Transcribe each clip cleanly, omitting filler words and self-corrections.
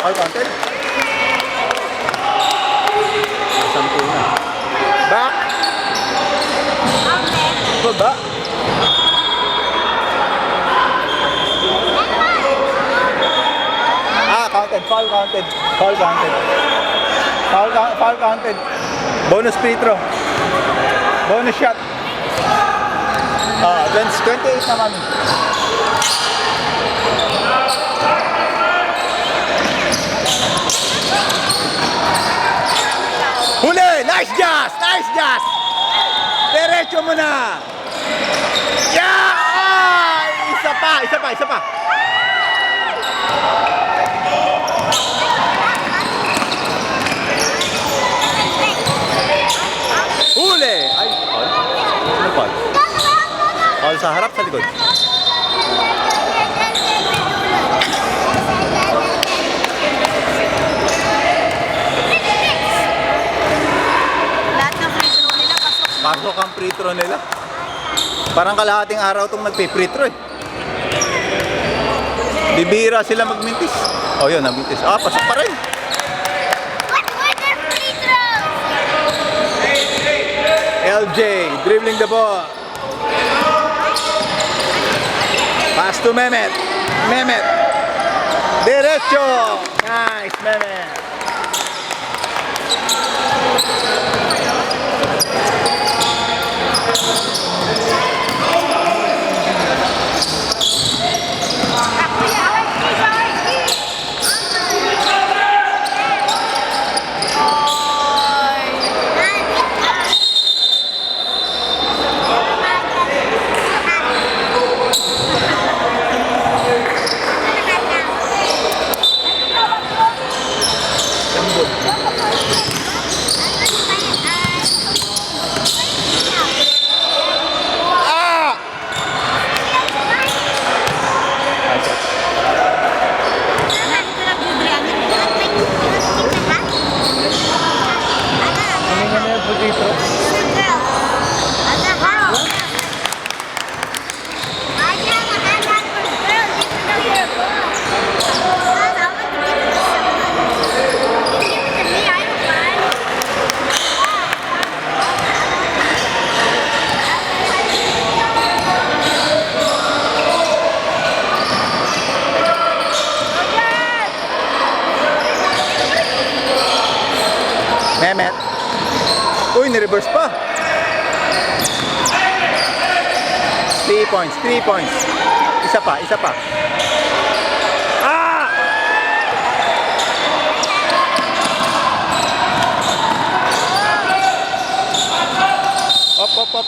All counted. Sampu na. Back. Baba. Counted. Foul counted. Foul counted. Foul counted. Bonus free throw. Bonus shot. 28 na kami. Huli! Nice Jazz! Nice Jazz! Diretso mo na! Yeah! Ah! Isa pa! Huli! Ay, foul. Ano foul? Foul sa harap, sa likod. Pasok ang free throw nila. Parang kalahating araw itong nagpe-free throw eh. Bibira sila magmintis. Oh yun, nagmintis. Ah, pasok pa rin. LJ dribbling the ball. Pass to Mehmet. Derecho. Nice, Mehmet. Mehmet. Uy, ni-reverse pa. 3 points. Isa pa. Ah! Op.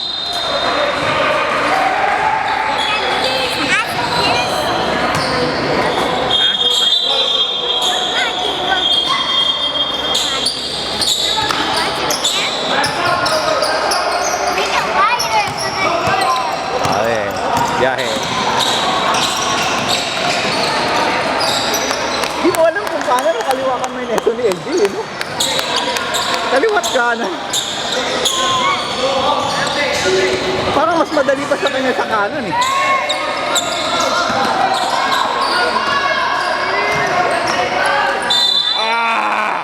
Biyahe. Di mo alam kung paano nakaliwakan mo yung neto ni LG, no? Kaliwat kanan. Parang mas madali pa sa kanya sa kanan, eh. Ah!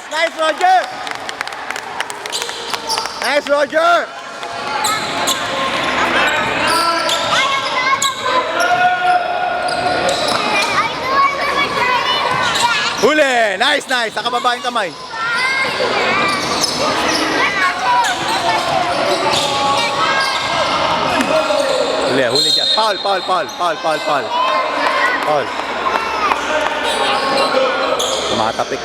Nice, Roger! Nice, Roger! Huli! Nice! Nakababa yung kamay. Huli dyan. Foul. Tumatapik.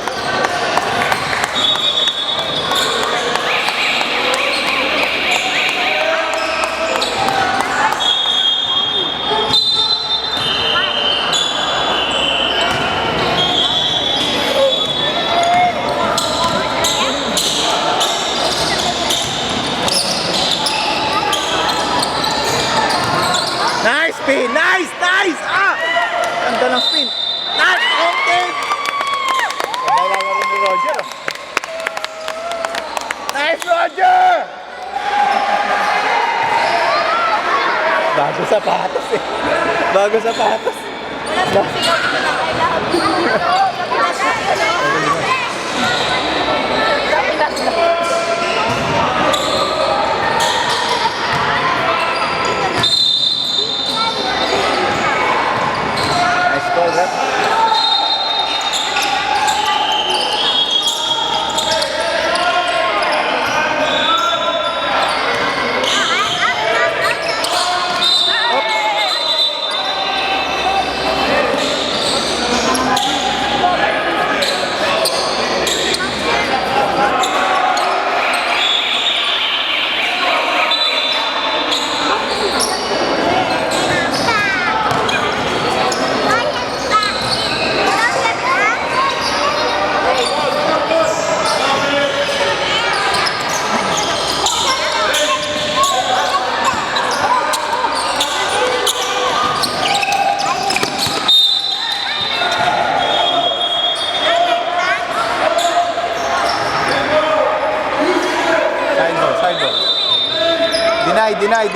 spin. Nice! Nice! Ah! Ganda ng spin. Nice! Okay! Wala na rin ni Roger. Oh. Nice, Roger! Bago sapatos eh. Bago sapatos. Nice call, rep. Deny.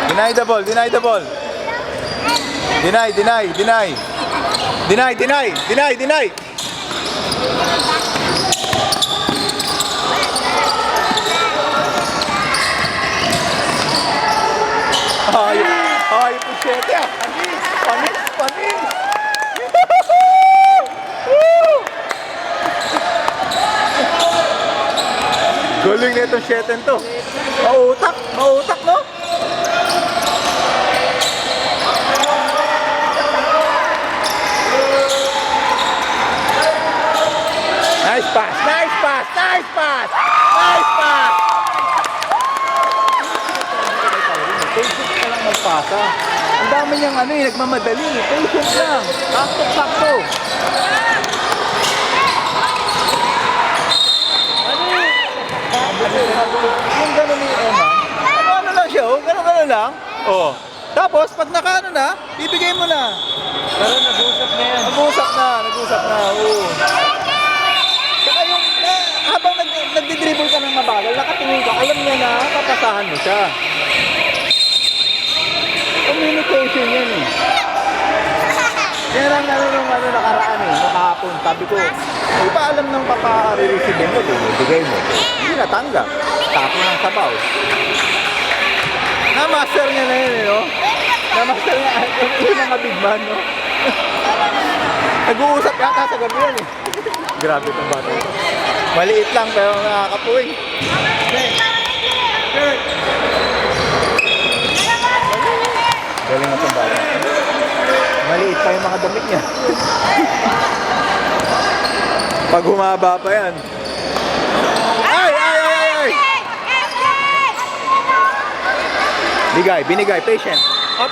Deny the ball. Deny the ball. Deny. Ay, pusyete ah. Panis. Galing na itong sheten to. Mautak, no? Nice pass! Patient ka lang magpasa. Ang dami niyang nagmamadali. Patient lang. Sakto. Yung gano'n ni Emma, ano lang siya, gano'n lang. Oh. Tapos, pag nakaano na, bibigay mo na. Pero nag-usap na yan. Nag-usap na, oo. Saka yung, habang nagdi-dribble ka ng mabagal, nakatingin ka, alam niya na, papasahan mo siya. Communication yan eh. Yan lang nung nakaraan eh, nakahapon. Sabi ko, hindi pa alam ng papa-re-receive mo, bigay mo. Hindi natanggap. Tapo ng sabaw. Na-master niya na yun eh, no? Na-master niya yung mga big man, no? Nag-uusap yata sa gabi yan eh. Grabe itong bata ito. Maliit lang pero nakakapuwing. Galing itong bata. Maliit pa yung mga damit niya. Pag humaba pa yan. Ay! Binigay, patient. Up.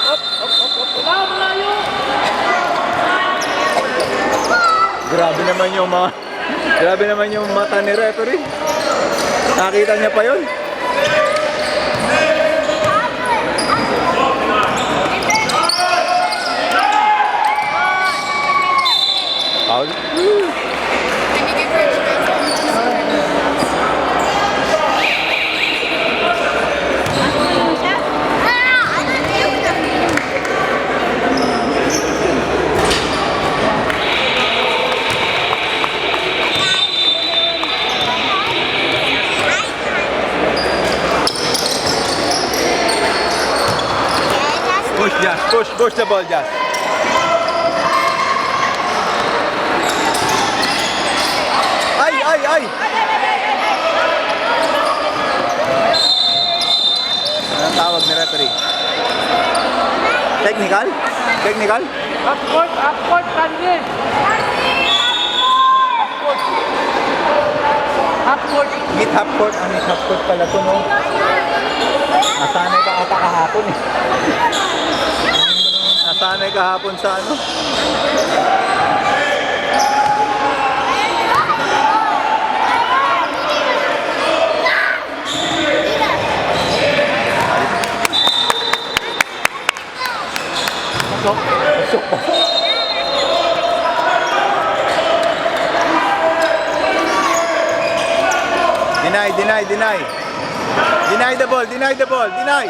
Grabe naman yung mata ni referee. Nakita niya pa yun. Foul. Push the ball, Jazz. Ay! Anong tawag ni referee? Technical? Upcourt, kange. Upcourt. Mid half court pala to, no? Nasanay ka ata kahapon eh. Nasanay kahapon sa ano? Pasok. Pasok, pasok. Deny, deny, deny. Deny the ball, deny the ball, deny.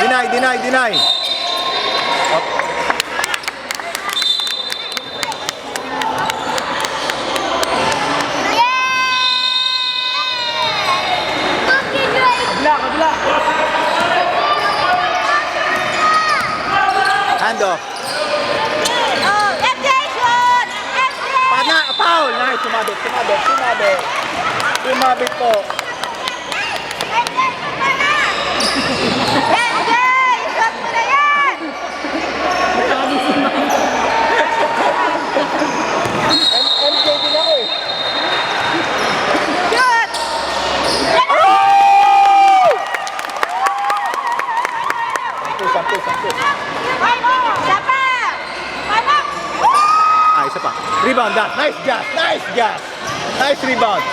Deny, deny, deny. Up. Kabila, kabila. Hand off. Oh, FJ shoot! FJ! Pana, foul. Nice, sumabit, sumabit, sumabit. Sumabit po. FJ, shoot mo na yan! MJ din ako eh. Shoot! Sampu, sampu. Isa pa! Panak! Ah, isa pa. Rebound, that. Nice, Jazz. Nice, Jazz. Nice rebound.